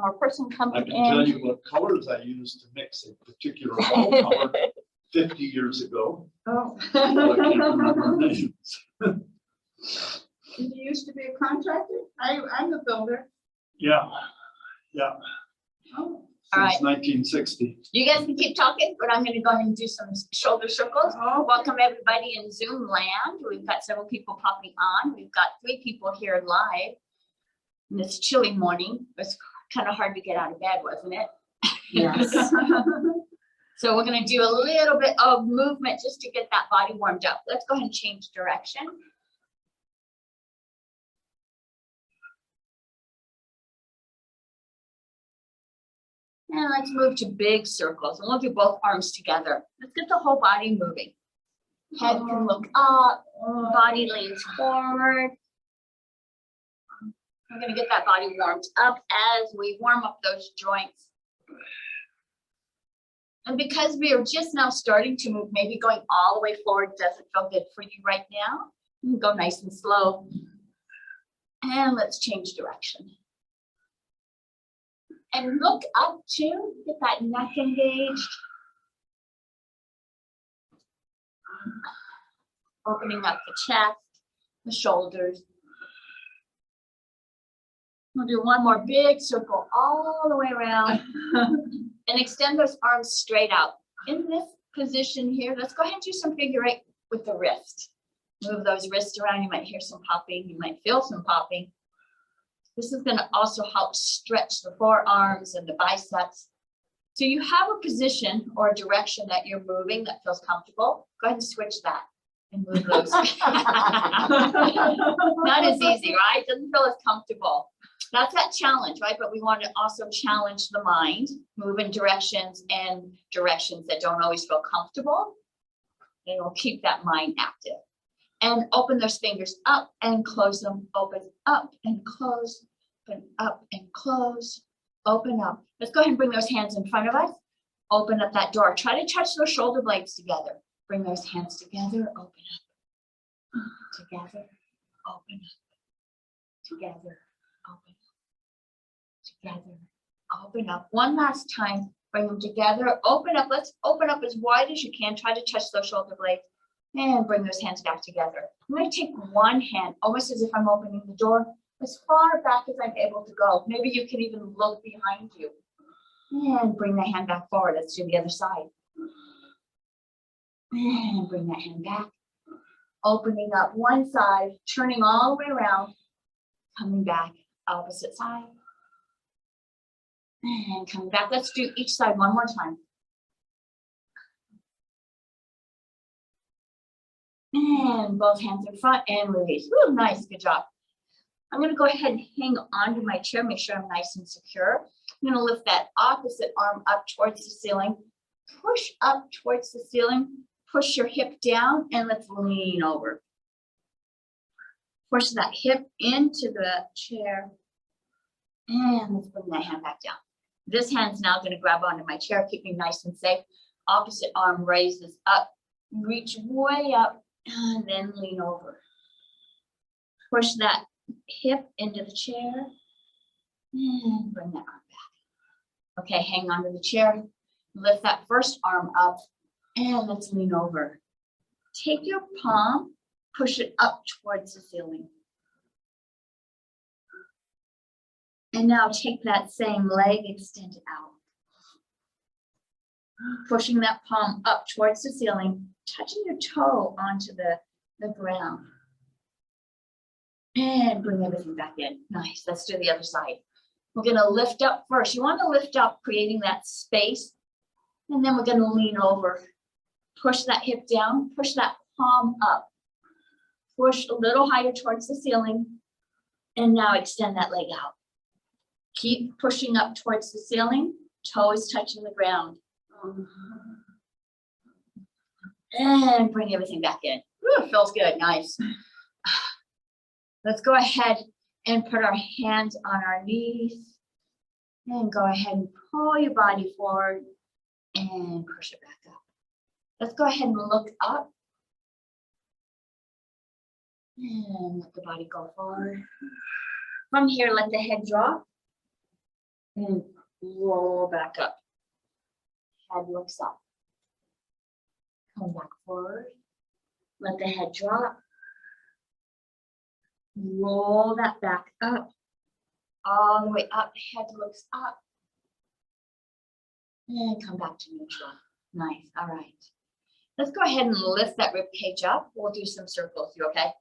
more person I coming can in. tell you what colors I used to mix a particular wall color 50 years ago. Oh. But I can't remember names. Did you used to be a contractor? I'm a builder. Yeah, yeah, Oh. All since 1960. You guys can keep talking, but I'm going to go ahead and do some shoulder circles. Oh. Welcome everybody in Zoom land. We've got several people popping on. We've got 3 people here live. And this chilly morning, it was kind of hard to get out of bed, wasn't it? Yes. So we're going to do a little bit of movement just to get that body warmed up. Let's go ahead and change direction. And let's move to big circles, and we'll do both arms together. Let's get the whole body moving. Head can look up, body leans forward. We're going to get that body warmed up as we warm up those joints. And because we are just now starting to move, maybe going all the way forward doesn't feel good for you right now. You can go nice and slow. And let's change direction. And look up too, get that neck engaged. Opening up the chest, the shoulders. We'll do one more big circle all the way around and extend those arms straight out. In this position here, let's go ahead and do some figure 8 with the wrist. Move those wrists around. You might hear some popping. You might feel some popping. This is going to also help stretch the forearms and the biceps. So you have a position or a direction that you're moving that feels comfortable. Go ahead and switch that and move those. Not as easy, right? Doesn't feel as comfortable. That's that challenge, right? But we want to also challenge the mind, move in directions that don't always feel comfortable. And we'll keep that mind active. And open those fingers up and close them. Open up and close. Open up and close. Open up. Let's go ahead and bring those hands in front of us. Open up that door. Try to touch those shoulder blades together. Bring those hands together. Open up. Together. Open up. Together. Open up. Together. Open up. One last time. Bring them together. Open up. Let's open up as wide as you can. Try to touch those shoulder blades. And bring those hands back together. I'm going to take one hand, almost as if I'm opening the door, as far back as I'm able to go. Maybe you can even look behind you. And bring the hand back forward. Let's do the other side. And bring that hand back. Opening up one side, turning all the way around, coming back, opposite side. And coming back. Let's do each side one more time. And both hands in front and release. Ooh, nice, good job. I'm going to go ahead and hang onto my chair, make sure I'm nice and secure. I'm going to lift that opposite arm up towards the ceiling. Push up towards the ceiling. Push your hip down and let's lean over. Push that hip into the chair. And let's bring that hand back down. This hand's now going to grab onto my chair, keep me nice and safe. Opposite arm raises up. Reach way up. And then lean over. Push that hip into the chair and bring that arm back. Okay, hang on to the chair. Lift that first arm up and let's lean over. Take your palm, push it up towards the ceiling. And now take that same leg, extend it out. Pushing that palm up towards the ceiling, touching your toe onto the ground. And bring everything back in. Nice. Let's do the other side. We're going to lift up first. You want to lift up, creating that space. And then we're going to lean over. Push that hip down. Push that palm up. Push a little higher towards the ceiling. And now extend that leg out. Keep pushing up towards the ceiling. Toe is touching the ground. And bring everything back in. Ooh, feels good. Nice. Let's go ahead and put our hands on our knees. And go ahead and pull your body forward and push it back up. Let's go ahead and look up. And let the body go forward. From here, let the head drop. And roll back up. Head looks up. Come back forward. Let the head drop. Roll that back up. All the way up, head looks up. And come back to neutral. Nice, all right. Let's go ahead and lift that rib cage up. We'll do some circles, you okay?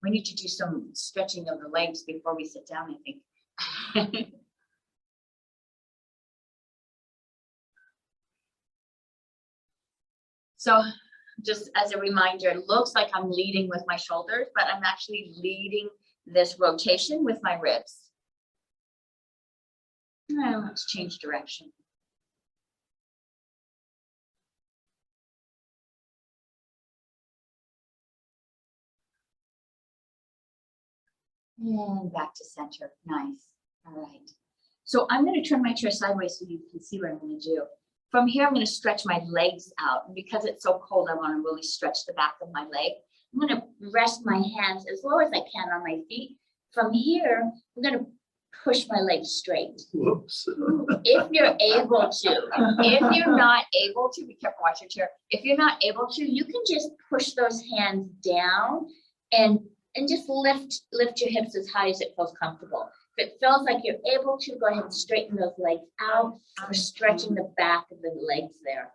We need to do some stretching of the legs before we sit down, I think. So just as a reminder, it looks like I'm leading with my shoulders, but I'm actually leading this rotation with my ribs. Now let's change direction. And back to center. Nice. All right. So I'm going to turn my chair sideways so you can see what I'm going to do. From here, I'm going to stretch my legs out. And because it's so cold, I want to really stretch the back of my leg. I'm going to rest my hands as low as I can on my feet. From here, I'm going to push my legs straight. Whoops. If you're able to. If you're not able to, be careful, watch your chair. If you're not able to, you can just push those hands down and just lift your hips as high as it feels comfortable. If it feels like you're able to, go ahead and straighten those legs out. We're stretching the back of the legs there.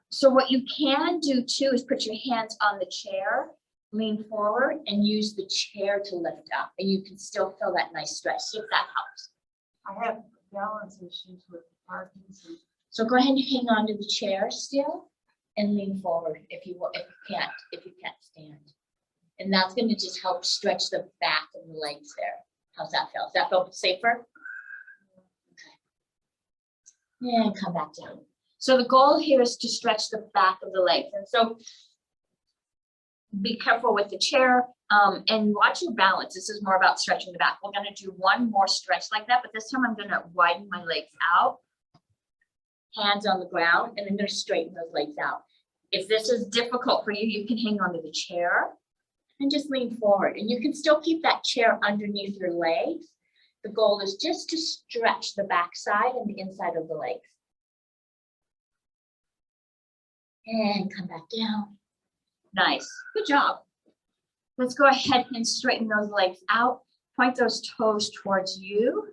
So what you can do too is put your hands on the chair, lean forward, and use the chair to lift up. And you can still feel that nice stretch. See if that helps. I have balance issues with Parkinson's. So go ahead and hang on to the chair still and lean forward if you can't stand. And that's going to just help stretch the back of the legs there. How's that feel? Does that feel safer? Okay. And come back down. So the goal here is to stretch the back of the legs. And so be careful with the chair and watch your balance. This is more about stretching the back. We're going to do one more stretch like that, but this time I'm going to widen my legs out, hands on the ground, and I'm going to straighten those legs out. If this is difficult for you, you can hang onto the chair and just lean forward. And you can still keep that chair underneath your legs. The goal is just to stretch the back side and the inside of the legs. And come back down. Nice. Good job. Let's go ahead and straighten those legs out. Point those toes towards you.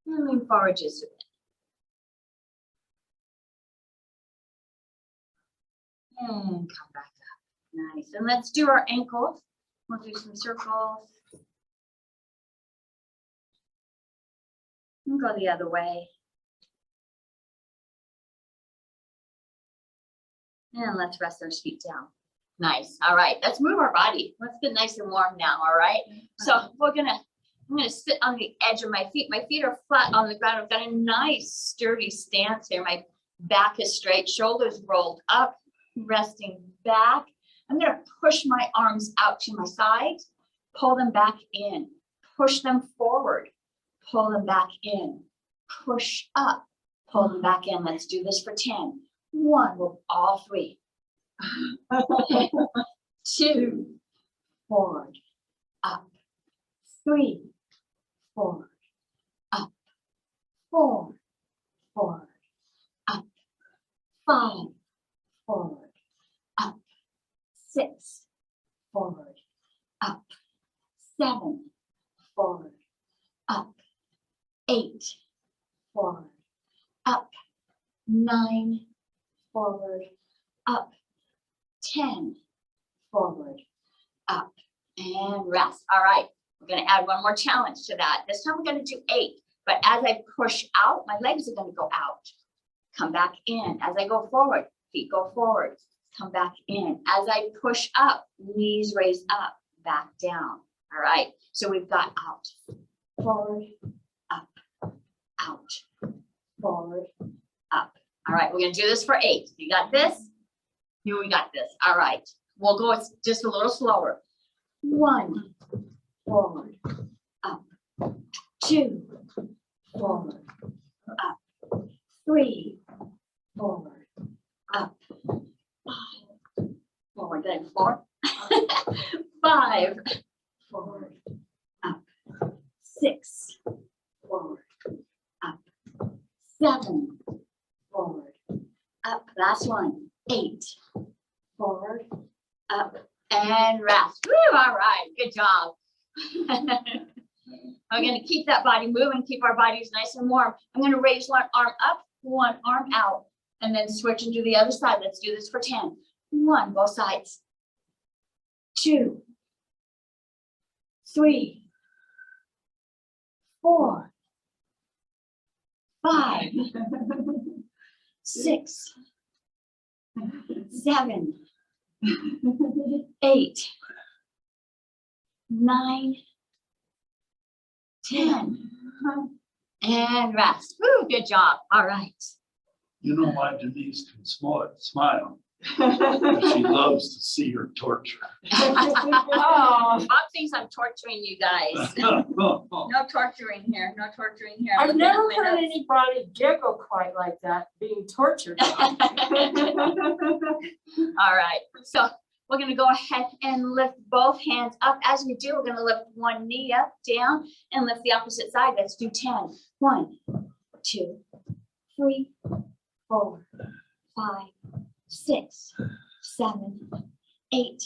And lean forward just a bit. And come back up. Nice. And let's do our ankles. We'll do some circles. And go the other way. And let's rest our feet down. Nice. All right. Let's move our body. Let's get nice and warm now. All right. So I'm gonna sit on the edge of my feet. My feet are flat on the ground. I've got a nice sturdy stance here. My back is straight, shoulders rolled up, resting back. I'm gonna push my arms out to my sides, pull them back in, push them forward, pull them back in, push up, pull them back in. Let's do this for 10. 1, we'll all 3. 2, forward, up, 3, forward, up, 4, forward, up, 5, forward, up, 6, forward, up, 7, forward, up, 8, forward, up, 9, forward, up, 10, forward, up, and rest. All right, we're going to add one more challenge to that. This time we're going to do 8, but as I push out, my legs are going to go out. Come back in. As I go forward, feet go forward. Come back in. As I push up, knees raise up, back down. All right, so we've got out, forward, up, out, forward, up. All right, we're going to do this for 8. You got this? We got this. All right, we'll go just a little slower. 1, forward, up, 2, forward, up, 3, forward, up, 5, forward, then 4, 5, forward, up, 6, forward, up, 7, forward, up. Last one, 8, forward, up, and rest. Woo, all right, good job. I'm going to keep that body moving, keep our bodies nice and warm. I'm going to raise one arm up, one arm out, and then switch and do the other side. Let's do this for 10. 1, both sides. 2, 3, 4, 5, 6, 7, 8, 9, 10, and rest. Woo, good job. All right. You know why Denise can smile? Because she loves to see her torture. Oh, Bob thinks I'm torturing you guys. No torturing here. No torturing here. I've Looking at never my heard notes. anybody giggle quite like that, being tortured. All right. So we're going to go ahead and lift both hands up. As we do, we're going to lift one knee up, down, and lift the opposite side. Let's do 10. 1, 2, 3, 4, 5, 6, 7, 8,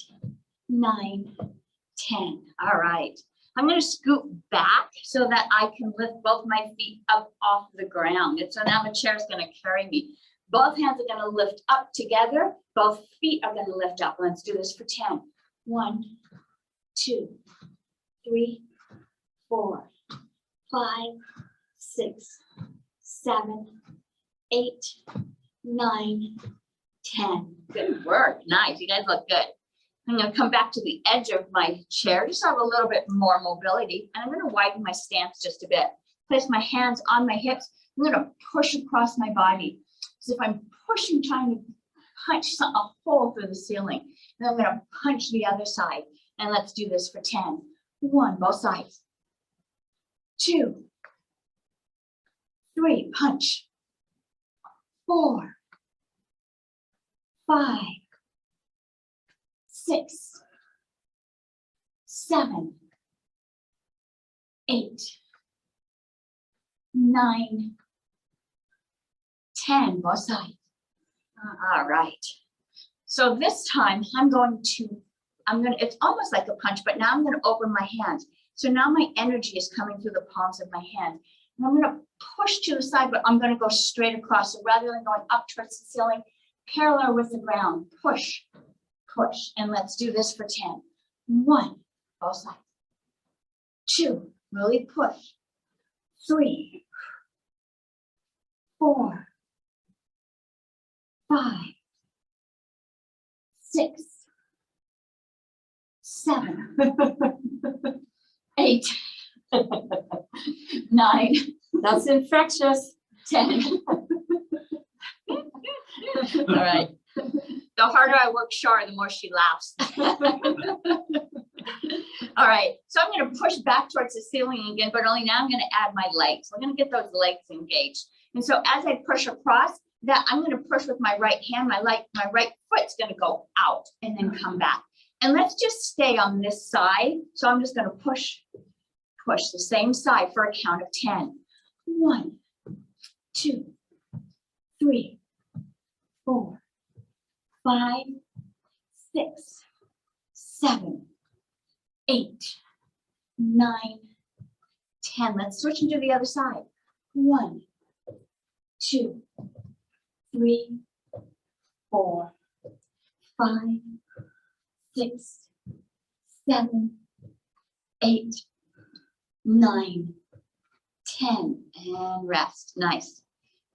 9, 10. All right. I'm going to scoot back so that I can lift both my feet up off the ground. And so now the chair is going to carry me. Both hands are going to lift up together. Both feet are going to lift up. Let's do this for 10. 1, 2, 3, 4, 5, 6, 7, 8, 9, 10. Good work. Nice. You guys look good. I'm going to come back to the edge of my chair, just have a little bit more mobility. And I'm going to widen my stance just a bit. Place my hands on my hips. I'm going to push across my body as if I'm pushing, trying to punch a hole through the ceiling. And I'm going to punch the other side. And let's do this for 10. 1, both sides. 2, 3, punch. 4, 5, 6, 7, 8, 9, 10, both sides. All right. So this time it's almost like a punch, but now I'm going to open my hands. So now my energy is coming through the palms of my hand. And I'm going to push to the side, but I'm going to go straight across. So rather than going up towards the ceiling, parallel with the ground, push, push. And let's do this for 10. 1, both sides. 2, really push. 3, 4, 5, 6, 7, 8, 9, That's infectious. 10. All right. The harder I work Shar, the more she laughs. All right. So I'm going to push back towards the ceiling again, but only now I'm going to add my legs. We're going to get those legs engaged. And so as I push across, that I'm going to push with my right hand. My right foot's going to go out and then come back. And let's just stay on this side. So I'm just going to push the same side for a count of 10. 1, 2, 3, 4, 5, 6, 7, 8, 9, 10. Let's switch into the other side. 1, 2, 3, 4, 5, 6, 7, 8, 9, 10, and rest. Nice.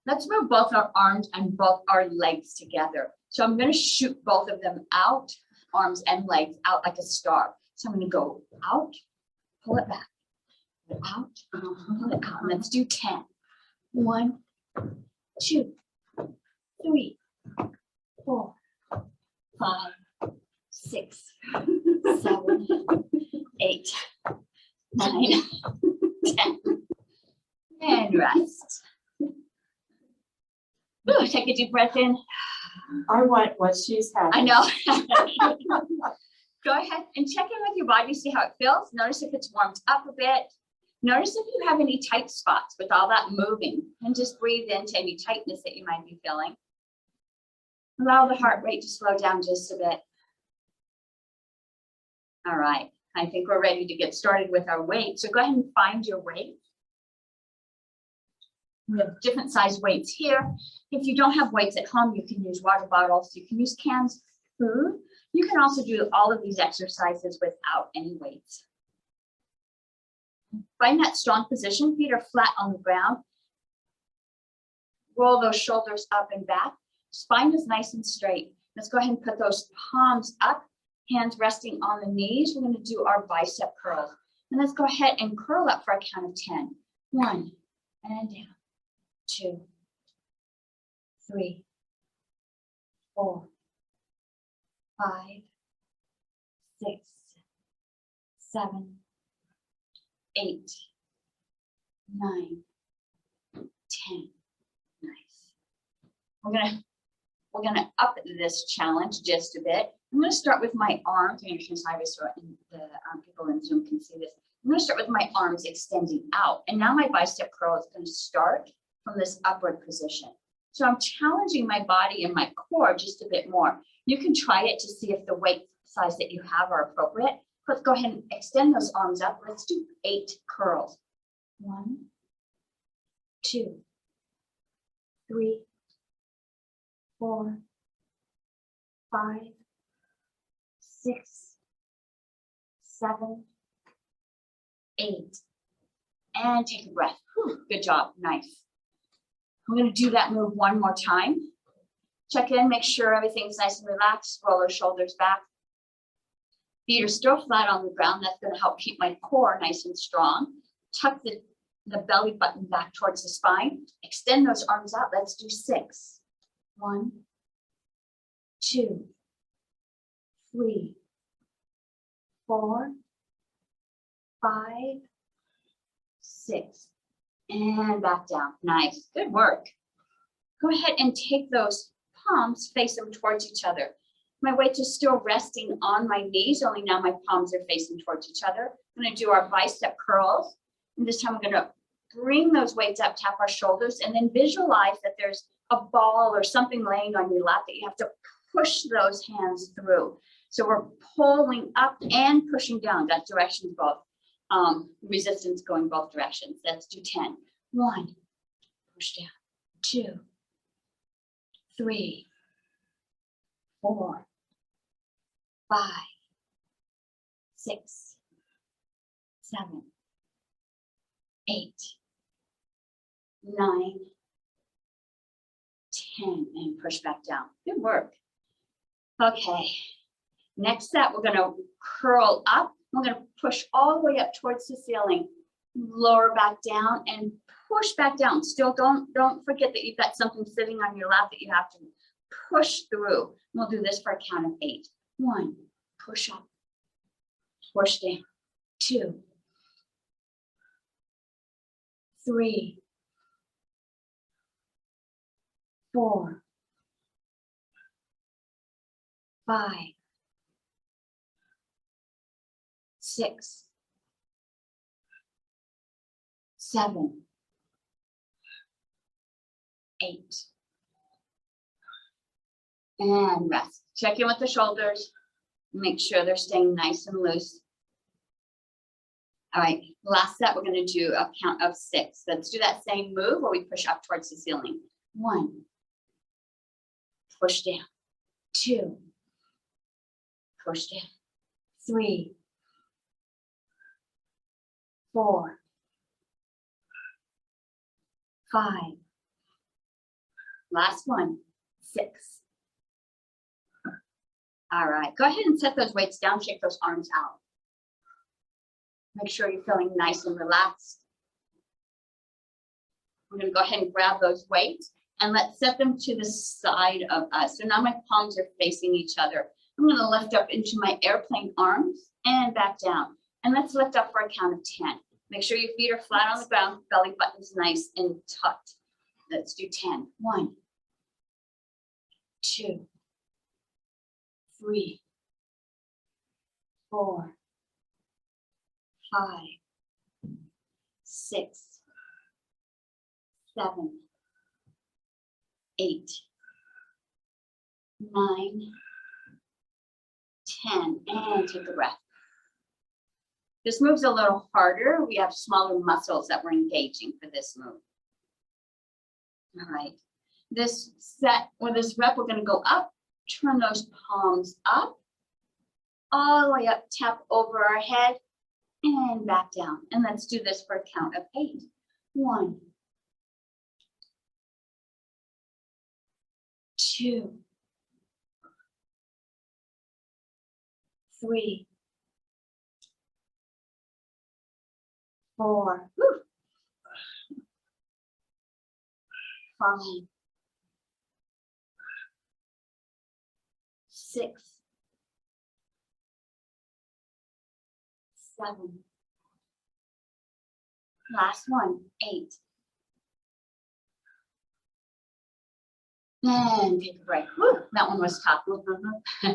Let's move both our arms and both our legs together. So I'm going to shoot both of them out, arms and legs out like a star. So I'm going to go out, pull it back, pull it out, pull it out. And let's do 10. 1, 2, 3, 4, 5, 6, 7, 8, 9, 10. And rest. Ooh, take a deep breath in. I want what she's having. I know. Go ahead and check in with your body, see how it feels. Notice if it's warmed up a bit. Notice if you have any tight spots with all that moving, and just breathe into any tightness that you might be feeling. Allow the heart rate to slow down just a bit. All right, I think we're ready to get started with our weight. So go ahead and find your weight. We have different size weights here. If you don't have weights at home, you can use water bottles. You can use cans of food. You can also do all of these exercises without any weights. Find that strong position. Feet are flat on the ground. Roll those shoulders up and back. Spine is nice and straight. Let's go ahead and put those palms up, hands resting on the knees. We're going to do our bicep curls. And let's go ahead and curl up for a count of 10. 1, and down. 2, 3, 4, 5, 6, 7, 8, 9, 10. Nice. We're gonna up this challenge just a bit. I'm gonna start with my arms. I'm gonna slide this so the people in Zoom can see this. I'm gonna start with my arms extending out, and now my bicep curl is going to start from this upward position. So I'm challenging my body and my core just a bit more. You can try it to see if the weight size that you have are appropriate. Let's go ahead and extend those arms up. Let's do 8 curls. 1, 2, 3, 4, 5, 6, 7, 8. And take a breath. Whew, good job. Nice. I'm going to do that move one more time. Check in, make sure everything's nice and relaxed. Roll those shoulders back. Feet are still flat on the ground. That's going to help keep my core nice and strong. Tuck the belly button back towards the spine. Extend those arms out. Let's do 6. 1, 2, 3, 4, 5, 6. And back down. Nice. Good work. Go ahead and take those palms, face them towards each other. My weights are still resting on my knees, only now my palms are facing towards each other. I'm going to do our bicep curls. And this time I'm going to bring those weights up, tap our shoulders, and then visualize that there's a ball or something laying on your lap that you have to push those hands through. So we're pulling up and pushing down. That direction is both. Resistance going both directions. Let's do 10. 1, push down. 2, 3, 4, 5, 6, 7, 8, 9, 10, and push back down. Good work. Okay, next set, we're gonna curl up. We're gonna push all the way up towards the ceiling, lower back down and push back down. Still don't forget that you've got something sitting on your lap that you have to push through. We'll do this for a count of 8. 1, push up, push down. 2, 3, 4, 5, 6, 7, 8. And rest. Check in with the shoulders. Make sure they're staying nice and loose. All right, last set, we're going to do a count of 6. Let's do that same move where we push up towards the ceiling. 1, push down. 2, push down. 3, 4, 5. Last one, 6. All right, go ahead and set those weights down, shake those arms out. Make sure you're feeling nice and relaxed. We're gonna go ahead and grab those weights and let's set them to the side of us. So now my palms are facing each other. I'm gonna lift up into my airplane arms and back down. And let's lift up for a count of 10. Make sure your feet are flat on the ground, belly button's nice and tucked. Let's do 10. 1, 2, 3, 4, 5, 6, 7, 8, 9, 10, and take a breath. This move's a little harder. We have smaller muscles that we're engaging for this move. All right. This set or this rep, we're going to go up, turn those palms up, all the way up, tap over our head, and back down. And let's do this for a count of 8. 1, 2, 3, 4, 5, 6, 7. Last one, 8. And take a break. Whew, that one was tough.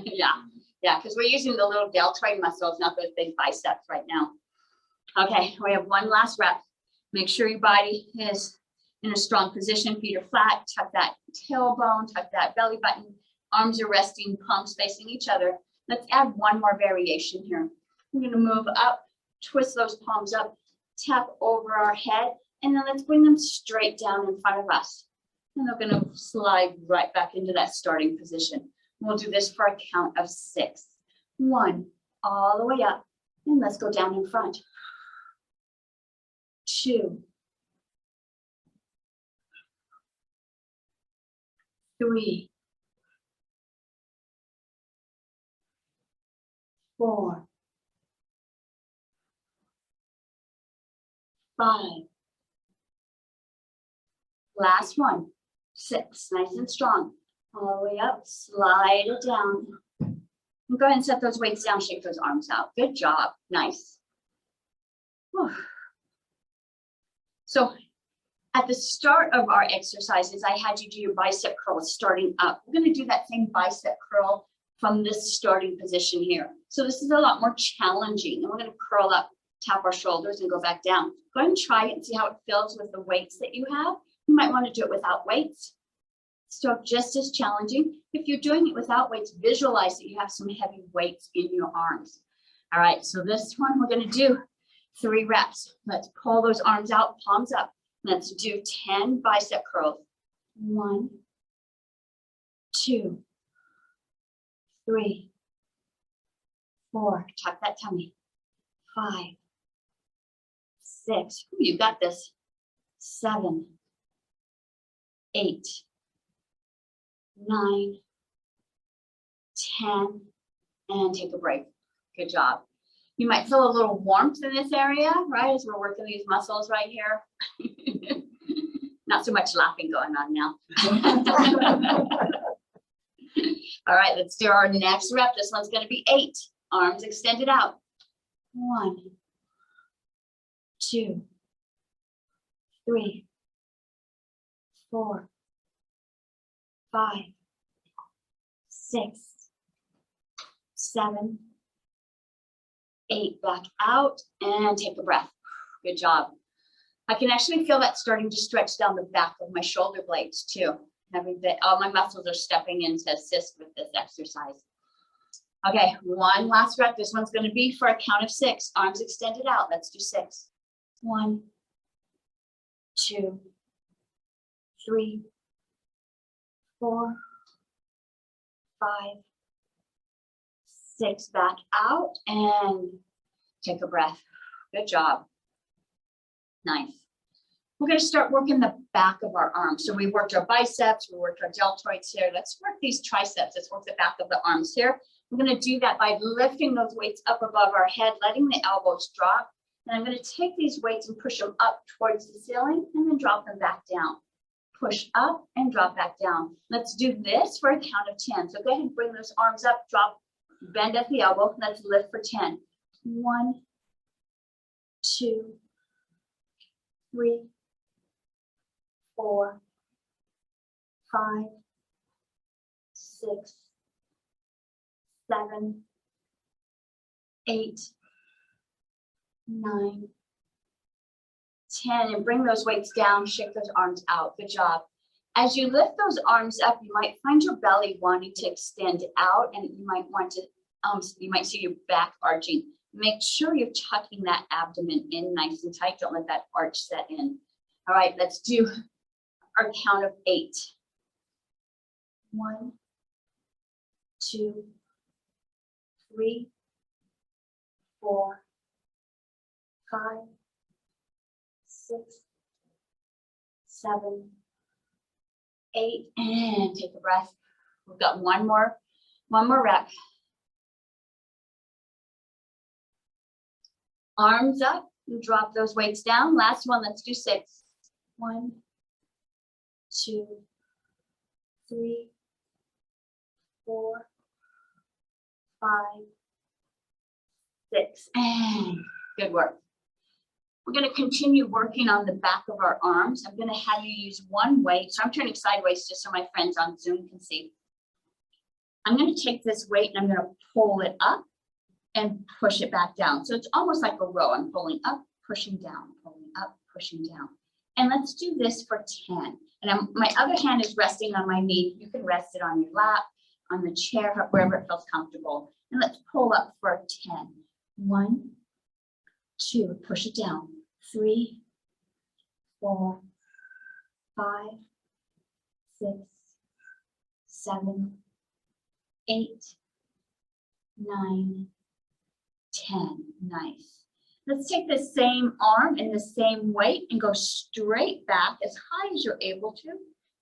Yeah, because we're using the little deltoid muscles, not those big biceps right now. Okay, we have one last rep. Make sure your body is in a strong position. Feet are flat. Tuck that tailbone, tuck that belly button. Arms are resting, palms facing each other. Let's add one more variation here. We're going to move up, twist those palms up, tap over our head, and then let's bring them straight down in front of us. And they're going to slide right back into that starting position. We'll do this for a count of 6. 1, all the way up, and let's go down in front. 2, 3, 4, 5. Last one, 6, nice and strong. All the way up, slide it down. And go ahead and set those weights down, shake those arms out. Good job, nice. Whew. So at the start of our exercises, I had you do your bicep curls starting up. We're going to do that same bicep curl from this starting position here. So this is a lot more challenging. And we're going to curl up, tap our shoulders, and go back down. Go ahead and try it and see how it feels with the weights that you have. You might want to do it without weights. So just as challenging. If you're doing it without weights, visualize that you have some heavy weights in your arms. All right, so this one we're going to do 3 reps. Let's pull those arms out, palms up. Let's do 10 bicep curls. 1, 2, 3, 4. Tuck that tummy. 5, 6. Ooh, you got this. 7, 8, 9, 10, and take a break. Good job. You might feel a little warmth in this area, right, as we're working these muscles right here. Not so much laughing going on now. All right, let's do our next rep. This one's going to be 8. Arms extended out. 1, 2, 3, 4, 5, 6, 7, 8. Back out and take a breath. Good job. I can actually feel that starting to stretch down the back of my shoulder blades too. All my muscles are stepping in to assist with this exercise. Okay, one last rep. This one's going to be for a count of 6. Arms extended out. Let's do 6. 1, 2, 3, 4, 5, 6. Back out and take a breath. Good job. Nice. We're going to start working the back of our arms. So we worked our biceps, we worked our deltoids here. Let's work these triceps. Let's work the back of the arms here. We're going to do that by lifting those weights up above our head, letting the elbows drop. And I'm going to take these weights and push them up towards the ceiling and then drop them back down. Push up and drop back down. Let's do this for a count of 10. So go ahead and bring those arms up, drop, bend at the elbow. Let's lift for 10. 1, 2, 3, 4, 5, 6, 7, 8, 9, 10, and bring those weights down, shake those arms out. Good job. As you lift those arms up, you might find your belly wanting to extend out, and you might want to, you might see your back arching. Make sure you're tucking that abdomen in nice and tight. Don't let that arch set in. All right, let's do our count of 8. 1, 2, 3, 4, 5, 6, 7, 8, and take a breath. We've got one more rep. Arms up, and drop those weights down. Last one, let's do 6. 1, 2, 3, 4, 5, 6, and good work. We're going to continue working on the back of our arms. I'm going to have you use one weight. So I'm turning sideways just so my friends on Zoom can see. I'm going to take this weight and I'm going to pull it up and push it back down. So it's almost like a row. I'm pulling up, pushing down, pulling up, pushing down. And let's do this for 10. And my other hand is resting on my knee. You can rest it on your lap, on the chair, wherever it feels comfortable. And let's pull up for 10. 1, 2, push it down. 3, 4, 5, 6, 7, 8, 9, 10. Nice. Let's take the same arm and the same weight and go straight back as high as you're able to,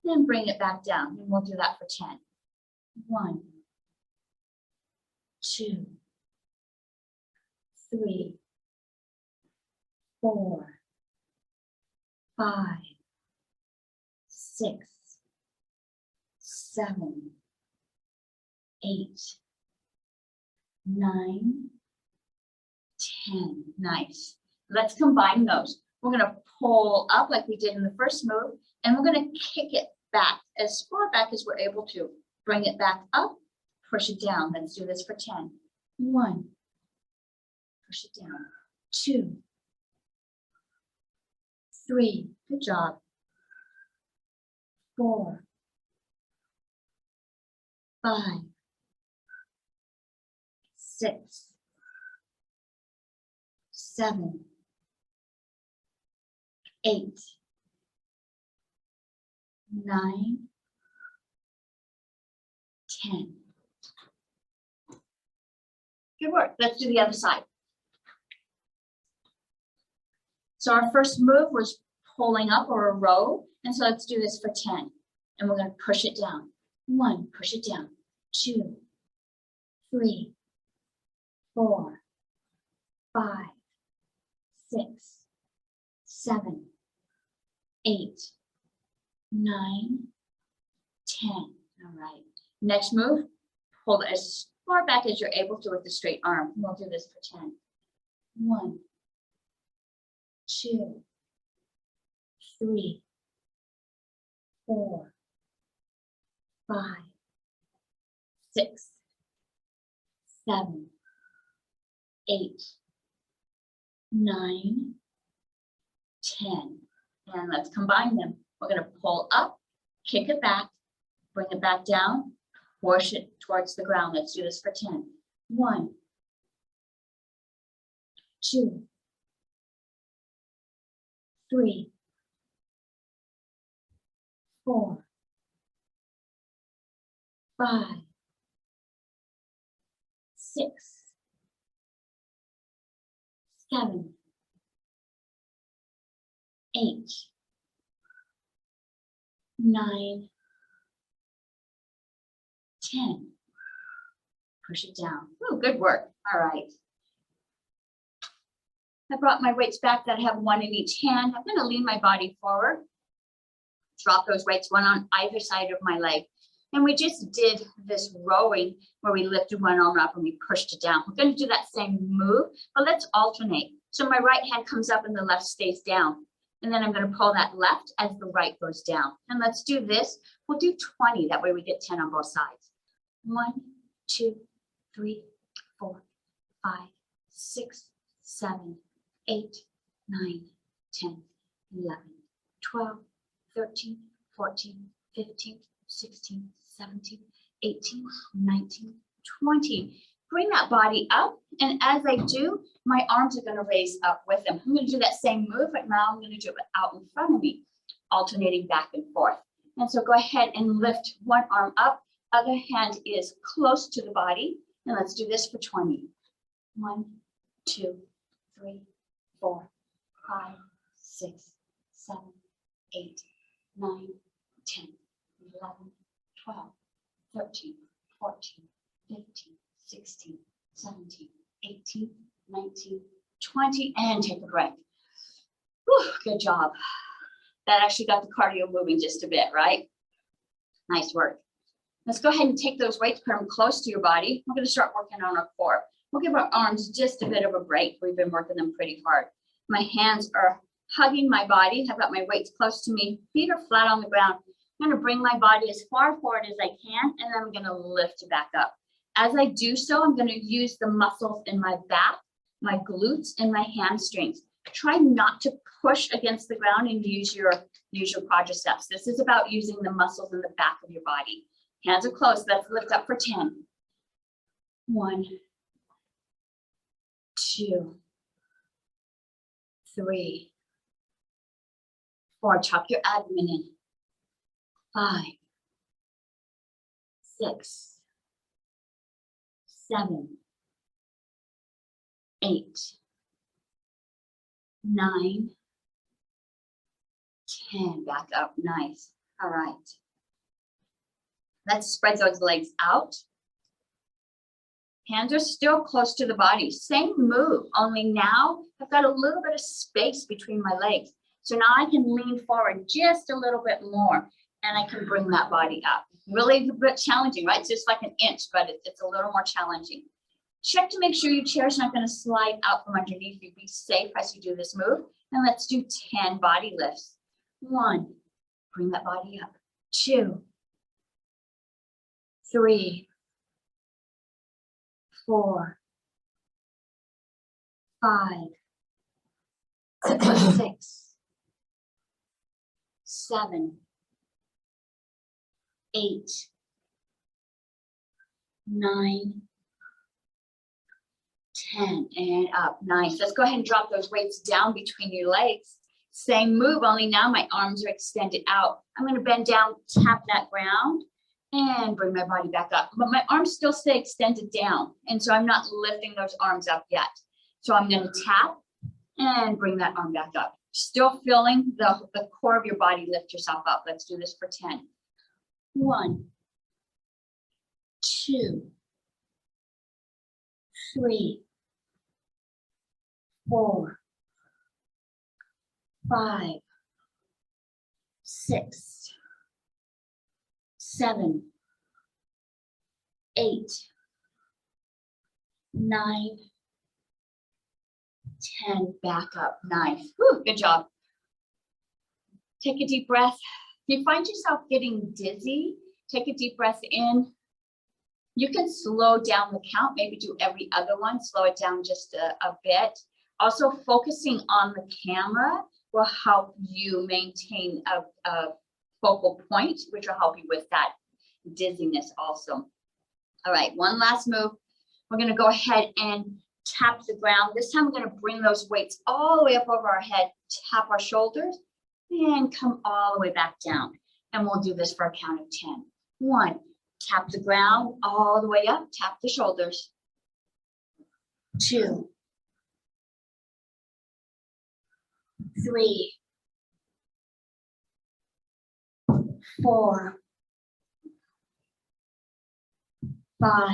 then bring it back down. And we'll do that for 10. 1, 2, 3, 4, 5, 6, 7, 8, 9, 10. Nice. Let's combine those. We're going to pull up like we did in the first move, and we're going to kick it back as far back as we're able to. Bring it back up, push it down. Let's do this for 10. 1, push it down. 2, 3, good job. 4, 5, 6, 7, 8, 9, 10. Good work. Let's do the other side. So our first move was pulling up or a row. And so let's do this for 10. And we're going to push it down. 1, push it down. 2, 3, 4, 5, 6, 7, 8, 9, 10. All right. Next move, pull as far back as you're able to with the straight arm. We'll do this for 10. 1, 2, 3, 4, 5, 6, 7, 8, 9, 10. And let's combine them. We're going to pull up, kick it back, bring it back down, push it towards the ground. Let's do this for 10. 1, 2, 3, 4, 5, 6, 7, 8, 9, 10. Push it down. Oh, good work. All right. I brought my weights back that I have one in each hand. I'm going to lean my body forward. Drop those weights, one on either side of my leg. And we just did this rowing where we lifted one arm up and we pushed it down. We're going to do that same move, but let's alternate. So my right hand comes up and the left stays down. And then I'm going to pull that left as the right goes down. And let's do this. We'll do 20. That way we get 10 on both sides. 1, 2, 3, 4, 5, 6, 7, 8, 9, 10. 11, 12, 13, 14, 15, 16, 17, 18, 19, 20. Bring that body up, and as I do, my arms are going to raise up with them. I'm going to do that same move, but now I'm going to do it out in front of me, alternating back and forth. And so go ahead and lift one arm up, other hand is close to the body, and let's do this for 20. 1, 2, 3, 4, 5, 6, 7, 8, 9, 10, 11, 12, 13, 14, 15, 16, 17, 18, 19, 20, and take a breath. Whew, good job. That actually got the cardio moving just a bit, right? Nice work. Let's go ahead and take those weights, put them close to your body. We're going to start working on our core. We'll give our arms just a bit of a break. We've been working them pretty hard. My hands are hugging my body. I've got my weights close to me. Feet are flat on the ground. I'm going to bring my body as far forward as I can, and then I'm going to lift it back up. As I do so, I'm going to use the muscles in my back, my glutes, and my hamstrings. Try not to push against the ground and use your quadriceps. This is about using the muscles in the back of your body. Hands are closed. Let's lift up for 10. 1, 2, 3, 4. Tuck your abdomen in. 5, 6, 7, 8, 9, 10. Back up. Nice. All right. Let's spread those legs out. Hands are still close to the body. Same move, only now I've got a little bit of space between my legs. So now I can lean forward just a little bit more, and I can bring that body up. Really a bit challenging, right? It's just like an inch, but it's a little more challenging. Check to make sure your chair is not going to slide out from underneath you. Be safe as you do this move. And let's do 10 body lifts. 1, bring that body up. 2, 3, 4, 5, 6, 7, 8, 9, 10, and up. Nice. Let's go ahead and drop those weights down between your legs. Same move, only now my arms are extended out. I'm going to bend down, tap that ground, and bring my body back up. But my arms still stay extended down, and so I'm not lifting those arms up yet. So I'm going to tap and bring that arm back up. Still feeling the core of your body. Lift yourself up. Let's do this for 10. 1, 2, 3, 4, 5, 6, 7, 8, 9, 10. Back up. Nice. Whew, good job. Take a deep breath. If you find yourself getting dizzy, take a deep breath in. You can slow down the count, maybe do every other one, slow it down just a bit. Also, focusing on the camera will help you maintain a focal point, which will help you with that dizziness also. All right, one last move. We're going to go ahead and tap the ground. This time we're going to bring those weights all the way up over our head, tap our shoulders, and come all the way back down. And we'll do this for a count of 10. 1, tap the ground all the way up, tap the shoulders. 2, 3, 4, 5,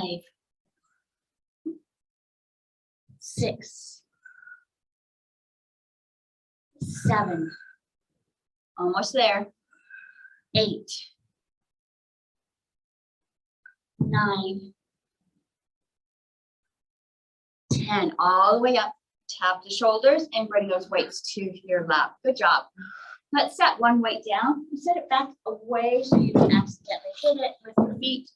6, 7, almost there, 8, 9, 10, all the way up. Tap the shoulders and bring those weights to your lap. Good job. Let's set one weight down. Set it back away so you don't accidentally hit it with your feet.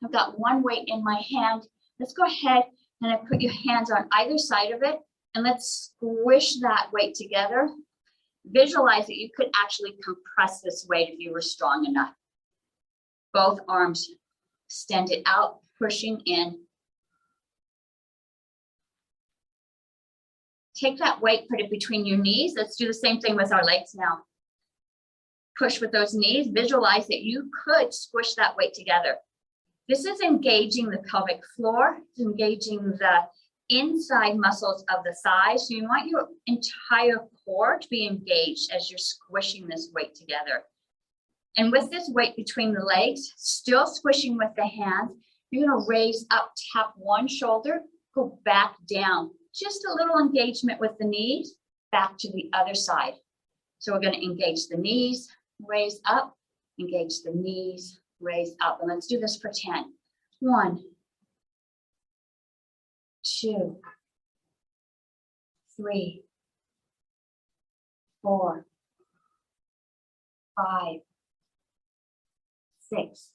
I've got one weight in my hand. Let's go ahead and I put your hands on either side of it, and let's squish that weight together. Visualize that you could actually compress this weight if you were strong enough. Both arms extended out, pushing in. Take that weight, put it between your knees. Let's do the same thing with our legs now. Push with those knees. Visualize that you could squish that weight together. This is engaging the pelvic floor. It's engaging the inside muscles of the thighs. So you want your entire core to be engaged as you're squishing this weight together. And with this weight between the legs, still squishing with the hands, you're going to raise up, tap one shoulder, go back down. Just a little engagement with the knees, back to the other side. So we're going to engage the knees, raise up, engage the knees, raise up. And let's do this for 10. 1, 2, 3, 4, 5, 6,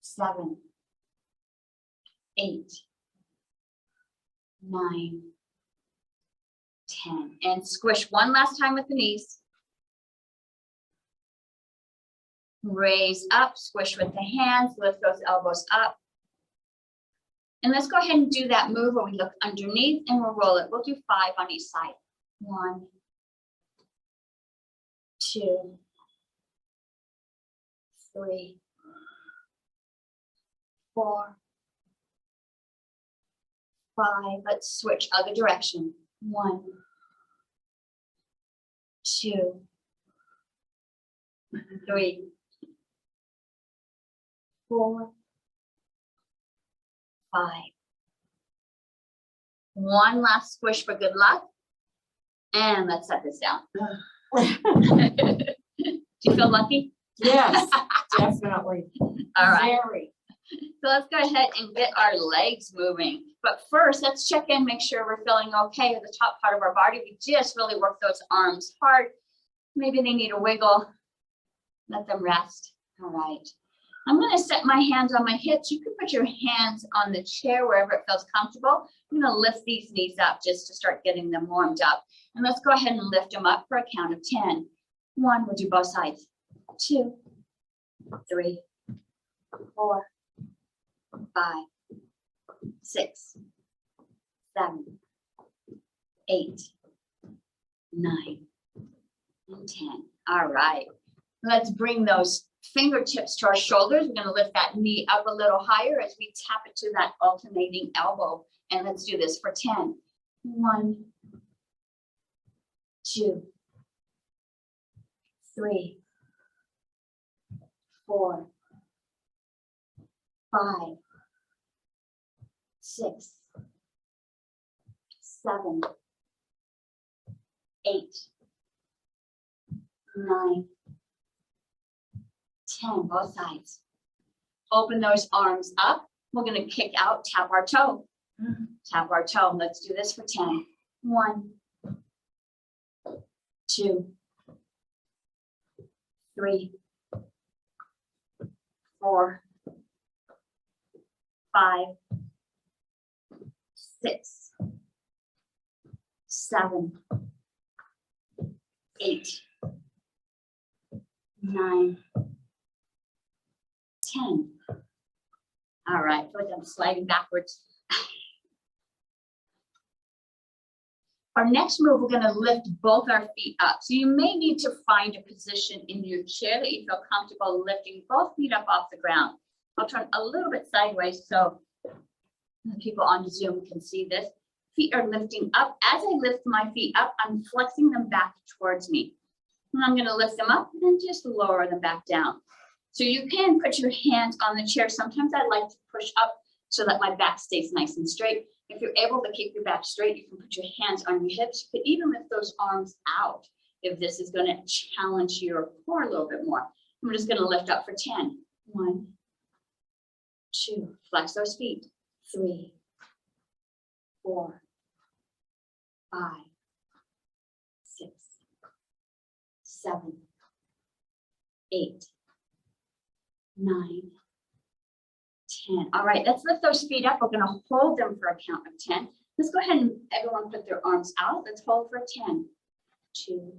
7, 8, 9, 10. And squish one last time with the knees. Raise up, squish with the hands, lift those elbows up. And let's go ahead and do that move where we look underneath and we'll roll it. We'll do 5 on each side. 1, 2, 3, 4, 5. Let's switch other direction. 1, 2, 3, 4, 5. One last squish for good luck. And let's set this down. Do you feel lucky? Yes, definitely. All right. Very. So let's go ahead and get our legs moving. But first, let's check in, make sure we're feeling okay at the top part of our body. We just really work those arms hard. Maybe they need a wiggle. Let them rest. All right. I'm going to set my hands on my hips. You can put your hands on the chair wherever it feels comfortable. I'm going to lift these knees up just to start getting them warmed up. And let's go ahead and lift them up for a count of 10. 1, we'll do both sides. 2, 3, 4, 5, 6, 7, 8, 9, and 10. All right. Let's bring those fingertips to our shoulders. We're going to lift that knee up a little higher as we tap it to that alternating elbow. And let's do this for 10. 1, 2, 3, 4, 5, 6, 7, 8, 9, 10, both sides. Open those arms up. We're going to kick out, tap our toe. Tap our toe. Let's do this for 10. 1, 2, 3, 4, 5, 6, 7, 8, 9, 10. All right, feel like I'm sliding backwards. Our next move, we're going to lift both our feet up. So you may need to find a position in your chair that you feel comfortable lifting both feet up off the ground. I'll turn a little bit sideways so the people on Zoom can see this. Feet are lifting up. As I lift my feet up, I'm flexing them back towards me. And I'm going to lift them up and just lower them back down. So you can put your hands on the chair. Sometimes I like to push up so that my back stays nice and straight. If you're able to keep your back straight, you can put your hands on your hips. You could even lift those arms out if this is going to challenge your core a little bit more. I'm just going to lift up for 10. 1, 2, flex those feet. 3, 4, 5, 6, 7, 8, 9, 10. All right, let's lift those feet up. We're going to hold them for a count of 10. Let's go ahead and everyone put their arms out. Let's hold for 10. 2,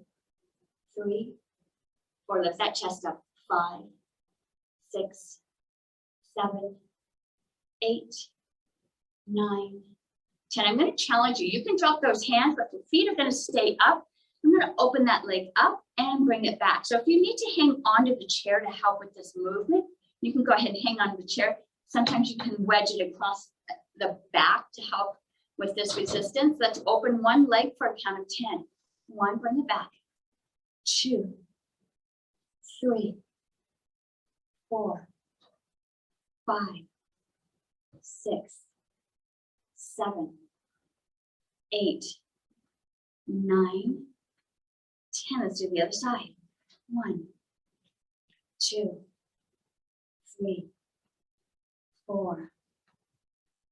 3, 4. Lift that chest up. 5, 6, 7, 8, 9, 10. I'm going to challenge you. You can drop those hands, but the feet are going to stay up. I'm going to open that leg up and bring it back. So if you need to hang onto the chair to help with this movement, you can go ahead and hang onto the chair. Sometimes you can wedge it across the back to help with this resistance. Let's open one leg for a count of 10. 1, bring it back. 2, 3, 4, 5, 6, 7, 8, 9, 10. Let's do the other side. 1, 2, 3, 4,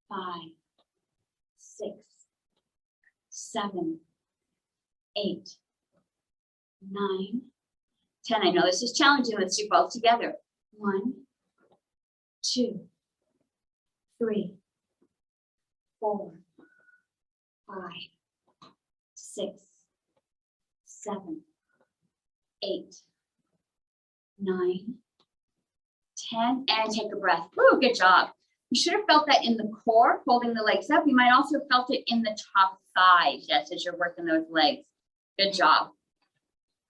5, 6, 7, 8, 9, 10. I know this is challenging. Let's do both together. 1, 2, 3, 4, 5, 6, 7, 8, 9, 10, and take a breath. Woo, good job. You should have felt that in the core, holding the legs up. You might also have felt it in the top thighs, yes, as you're working those legs. Good job.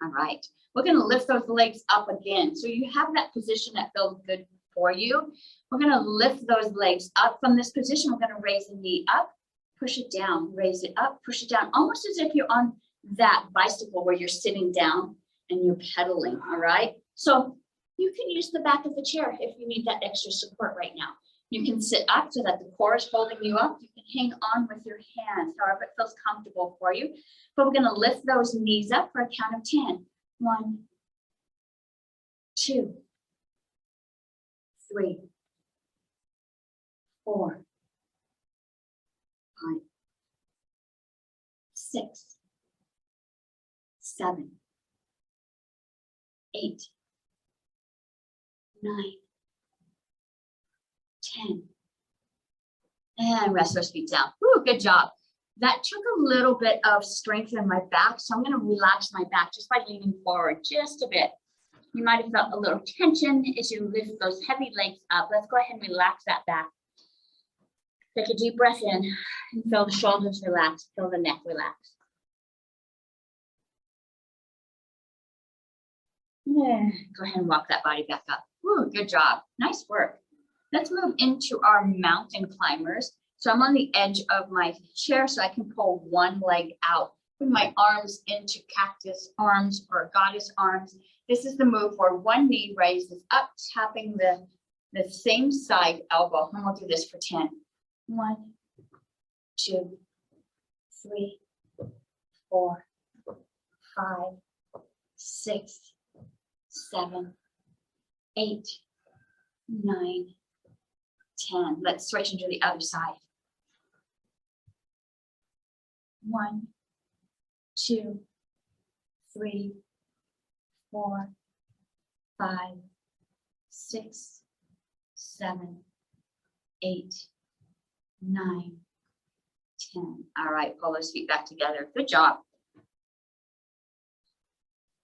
All right, we're going to lift those legs up again. So you have that position that feels good for you. We're going to lift those legs up from this position. We're going to raise the knee up, push it down, raise it up, push it down, almost as if you're on that bicycle where you're sitting down and you're pedaling, all right? So you can use the back of the chair if you need that extra support right now. You can sit up so that the core is holding you up. You can hang on with your hands, however it feels comfortable for you. But we're going to lift those knees up for a count of 10. 1, 2, 3, 4, 5, 6, 7, 8, 9, 10. And rest those feet down. Woo, good job. That took a little bit of strength in my back, so I'm going to relax my back just by leaning forward just a bit. You might have felt a little tension as you lift those heavy legs up. Let's go ahead and relax that back. Take a deep breath in and feel the shoulders relax, feel the neck relax. Yeah. Go ahead and walk that body back up. Woo, good job. Nice work. Let's move into our mountain climbers. So I'm on the edge of my chair so I can pull one leg out. Bring my arms into cactus arms or goddess arms. This is the move where one knee raises up, tapping the same side elbow. And we'll do this for 10. 1, 2, 3, 4, 5, 6, 7, 8, 9, 10. Let's switch into the other side. 1, 2, 3, 4, 5, 6, 7, 8, 9, 10. All right, pull those feet back together. Good job.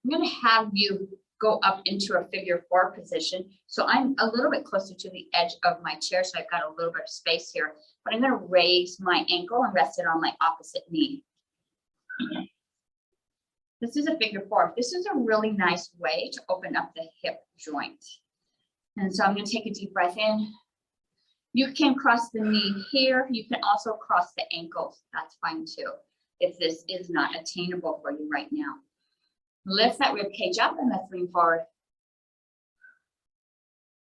I'm going to have you go up into a figure 4 position. So I'm a little bit closer to the edge of my chair, so I've got a little bit of space here, but I'm going to raise my ankle and rest it on my opposite knee. This is a figure 4. This is a really nice way to open up the hip joint. And so I'm going to take a deep breath in. You can cross the knee here. You can also cross the ankles. That's fine too, if this is not attainable for you right now. Lift that rib cage up and let's lean forward.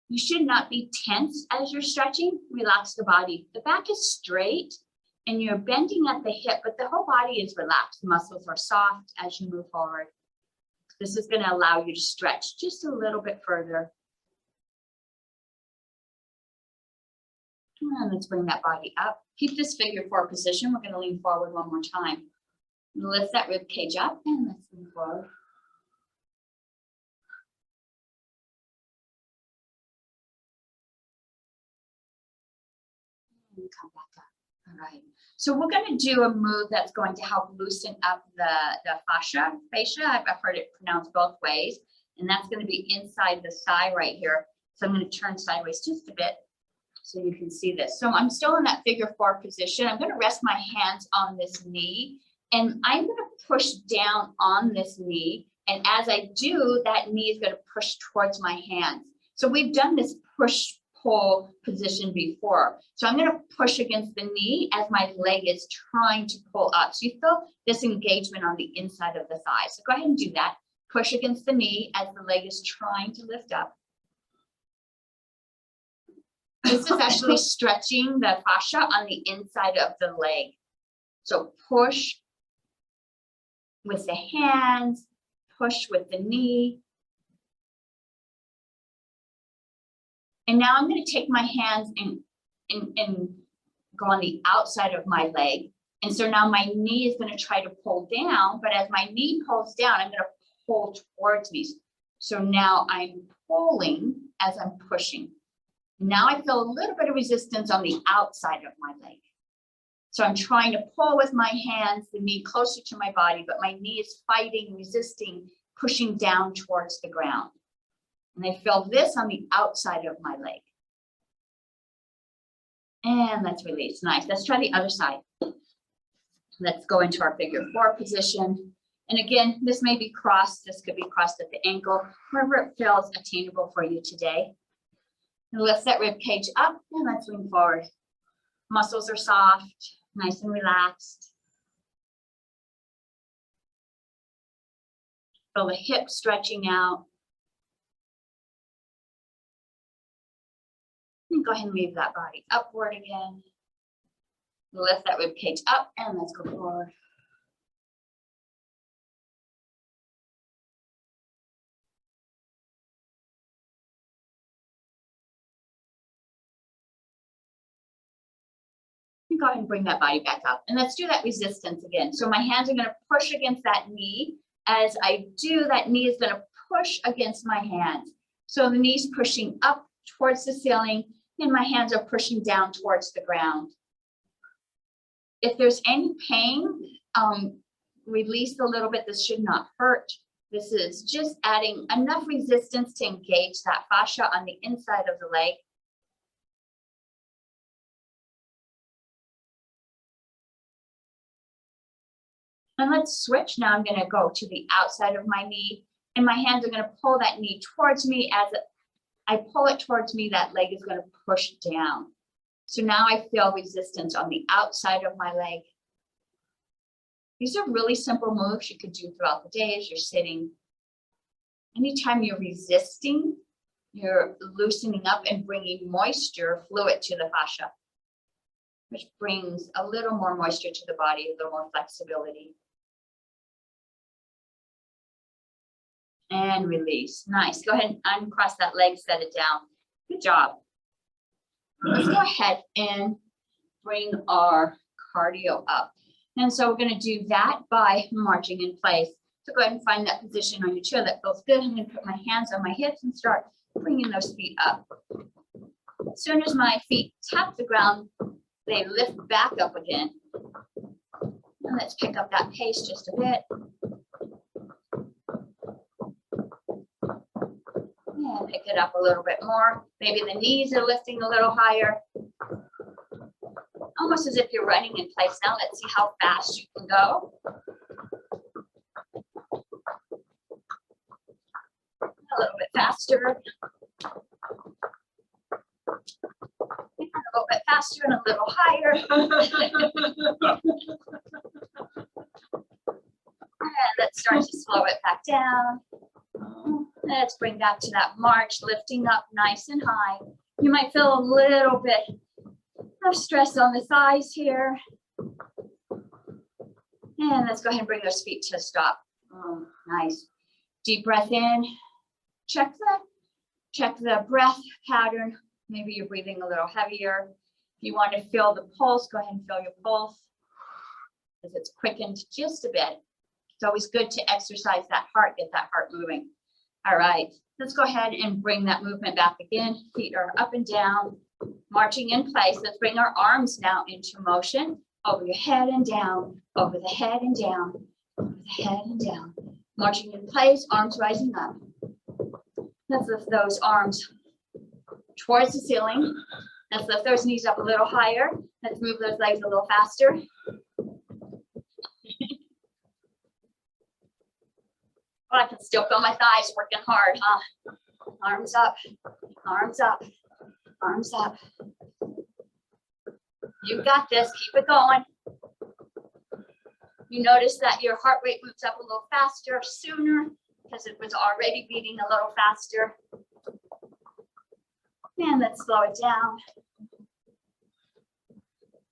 You should not be tense as you're stretching. Relax the body. The back is straight and you're bending at the hip, but the whole body is relaxed. The muscles are soft as you move forward. This is going to allow you to stretch just a little bit further. And let's bring that body up. Keep this figure 4 position. We're going to lean forward one more time. Lift that rib cage up and let's lean forward. And come back up. All right. So we're going to do a move that's going to help loosen up the fascia. I've heard it pronounced both ways. And that's going to be inside the thigh right here. So I'm going to turn sideways just a bit so you can see this. So I'm still in that figure 4 position. I'm going to rest my hands on this knee and I'm going to push down on this knee. And as I do, that knee is going to push towards my hands. So we've done this push-pull position before. So I'm going to push against the knee as my leg is trying to pull up. So you feel this engagement on the inside of the thigh. So go ahead and do that. Push against the knee as the leg is trying to lift up. This is actually stretching the fascia on the inside of the leg. So push with the hands, push with the knee. And now I'm going to take my hands and go on the outside of my leg. And so now my knee is going to try to pull down, but as my knee pulls down, I'm going to pull towards me. So now I'm pulling as I'm pushing. Now I feel a little bit of resistance on the outside of my leg. So I'm trying to pull with my hands, the knee closer to my body, but my knee is fighting, resisting, pushing down towards the ground. And I feel this on the outside of my leg. And let's release. Nice. Let's try the other side. Let's go into our figure 4 position. And again, this may be crossed. This could be crossed at the ankle, wherever it feels attainable for you today. And lift that rib cage up and let's lean forward. Muscles are soft, nice and relaxed. Feel the hips stretching out. And go ahead and move that body upward again. Lift that rib cage up and let's go forward. Go ahead and bring that body back up. And let's do that resistance again. So my hands are going to push against that knee. As I do, that knee is going to push against my hands. So the knee's pushing up towards the ceiling and my hands are pushing down towards the ground. If there's any pain, release a little bit. This should not hurt. This is just adding enough resistance to engage that fascia on the inside of the leg. And let's switch. Now I'm going to go to the outside of my knee and my hands are going to pull that knee towards me. As I pull it towards me, that leg is going to push down. So now I feel resistance on the outside of my leg. These are really simple moves you could do throughout the day as you're sitting. Anytime you're resisting, you're loosening up and bringing moisture, fluid to the fascia, which brings a little more moisture to the body, a little more flexibility. And release. Nice. Go ahead and uncross that leg, set it down. Good job. Let's go ahead and bring our cardio up. And so we're going to do that by marching in place. So go ahead and find that position on your chair that feels good. I'm going to put my hands on my hips and start bringing those feet up. As soon as my feet tap the ground, they lift back up again. And let's pick up that pace just a bit. And pick it up a little bit more. Maybe the knees are lifting a little higher. Almost as if you're running in place now. Let's see how fast you can go. A little bit faster. And a little bit faster and a little higher. And let's start to slow it back down. Let's bring back to that march, lifting up nice and high. You might feel a little bit of stress on the thighs here. And let's go ahead and bring those feet to a stop. Oh, nice. Deep breath in. Check the breath pattern. Maybe you're breathing a little heavier. If you want to feel the pulse, go ahead and feel your pulse as it's quickened just a bit. It's always good to exercise that heart, get that heart moving. All right, let's go ahead and bring that movement back again. Feet are up and down. Marching in place, let's bring our arms now into motion, over your head and down, over the head and down, over the head and down. Marching in place, arms rising up. Let's lift those arms towards the ceiling. Let's lift those knees up a little higher. Let's move those legs a little faster. Oh, I can still feel my thighs working hard, huh? Arms up, arms up, arms up. You got this, keep it going. You notice that your heart rate moves up a little faster sooner because it was already beating a little faster. And let's slow it down.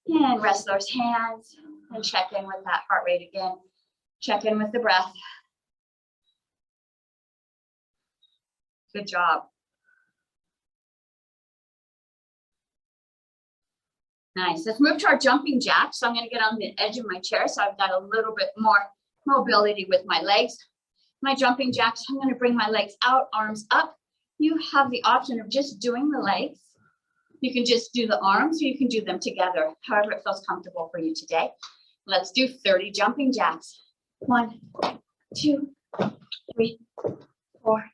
And rest those hands and check in with that heart rate again. Check in with the breath. Good job. Nice. Let's move to our jumping jack. So I'm going to get on the edge of my chair so I've got a little bit more mobility with my legs. My jumping jacks, I'm going to bring my legs out, arms up. You have the option of just doing the legs. You can just do the arms or you can do them together, however it feels comfortable for you today. Let's do 30 jumping jacks. 1, 2, 3, 4,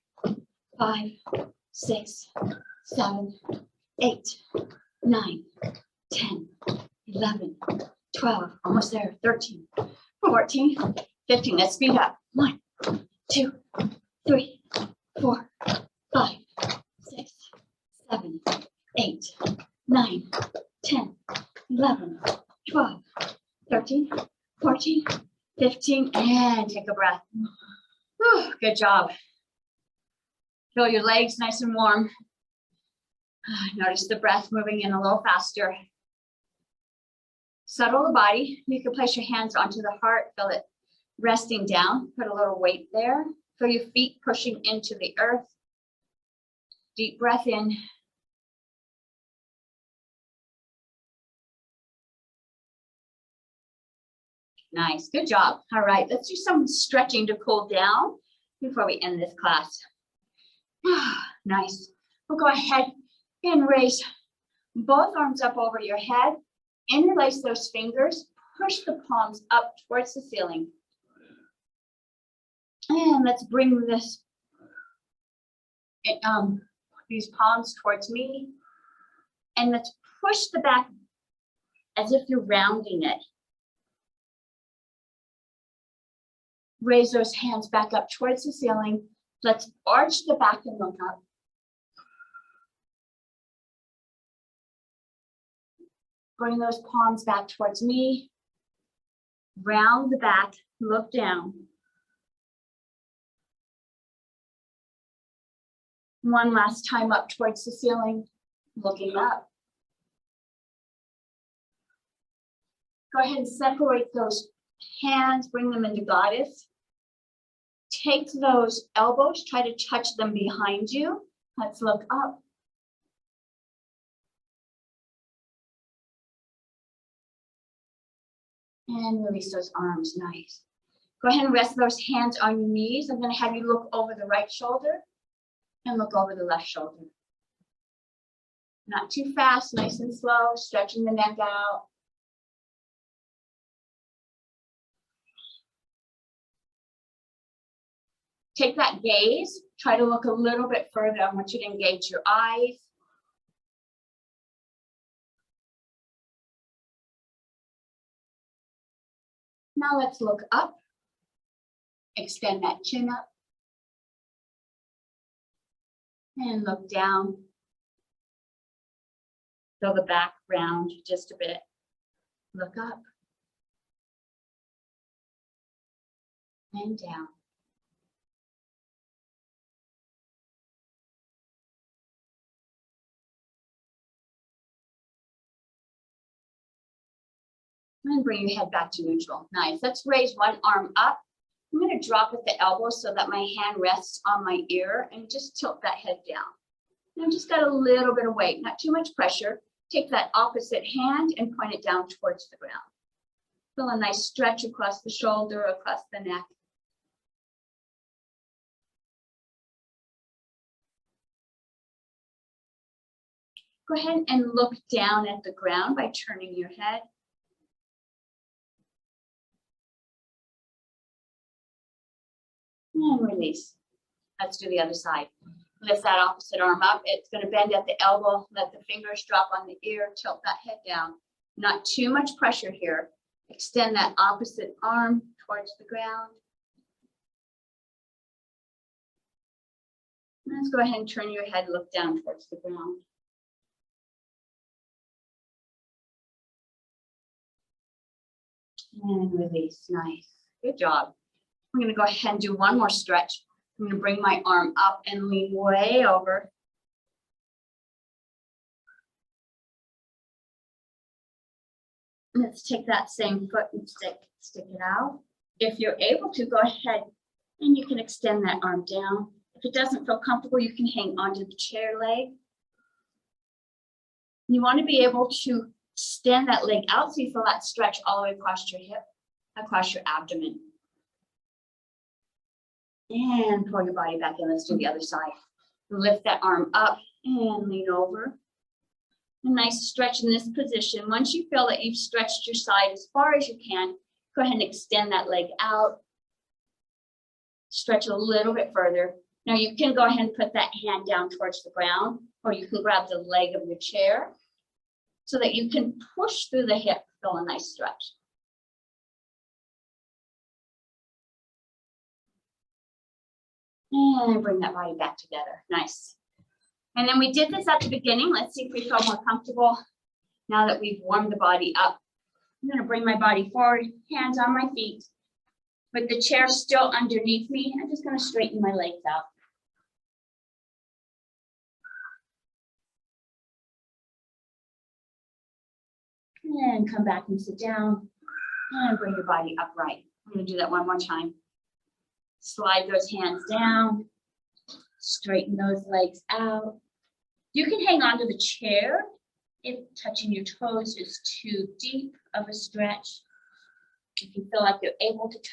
5, 6, 7, 8, 9, 10, 11, 12, almost there, 13, 14, 15. Let's speed up. 1, 2, 3, 4, 5, 6, 7, 8, 9, 10, 11, 12, 13, 14, 15, and take a breath. Whew, good job. Feel your legs nice and warm. Notice the breath moving in a little faster. Settle the body. You can place your hands onto the heart, feel it resting down, put a little weight there. Feel your feet pushing into the earth. Deep breath in. Nice, good job. All right, let's do some stretching to cool down before we end this class. Nice. We'll go ahead and raise both arms up over your head. Interlace those fingers. Push the palms up towards the ceiling. And let's bring this, these palms towards me. And let's push the back as if you're rounding it. Raise those hands back up towards the ceiling. Let's arch the back and look up. Bring those palms back towards me. Round the back, look down. One last time up towards the ceiling, looking up. Go ahead and separate those hands, bring them into goddess. Take those elbows, try to touch them behind you. Let's look up. And release those arms, nice. Go ahead and rest those hands on your knees. I'm going to have you look over the right shoulder and look over the left shoulder. Not too fast, nice and slow, stretching the neck out. Take that gaze, try to look a little bit further. I want you to engage your eyes. Now let's look up. Extend that chin up. And look down. Feel the back round just a bit. Look up. And down. And bring your head back to neutral. Nice. Let's raise one arm up. I'm going to drop at the elbow so that my hand rests on my ear and just tilt that head down. And I've just got a little bit of weight, not too much pressure. Take that opposite hand and point it down towards the ground. Feel a nice stretch across the shoulder, across the neck. Go ahead and look down at the ground by turning your head. And release. Let's do the other side. Lift that opposite arm up. It's going to bend at the elbow. Let the fingers drop on the ear. Tilt that head down. Not too much pressure here. Extend that opposite arm towards the ground. Let's go ahead and turn your head, look down towards the ground. And release, nice, good job. I'm gonna go ahead and do one more stretch. I'm gonna bring my arm up and lean way over. Let's take that same foot and stick it out. If you're able to, go ahead and you can extend that arm down. If it doesn't feel comfortable, you can hang onto the chair leg. You want to be able to extend that leg out so you feel that stretch all the way across your hip, across your abdomen. And pull your body back in. Let's do the other side. Lift that arm up and lean over. A nice stretch in this position. Once you feel that you've stretched your side as far as you can, go ahead and extend that leg out. Stretch a little bit further. Now you can go ahead and put that hand down towards the ground, or you can grab the leg of your chair so that you can push through the hip, feel a nice stretch. And bring that body back together, nice. And then we did this at the beginning. Let's see if we feel more comfortable now that we've warmed the body up. I'm gonna bring my body forward, hands on my feet. With the chair still underneath me, I'm just gonna straighten my legs out. And come back and sit down and bring your body upright. I'm gonna do that one more time. Slide those hands down, straighten those legs out. You can hang on to the chair if touching your toes is too deep of a stretch. If you feel like you're able to touch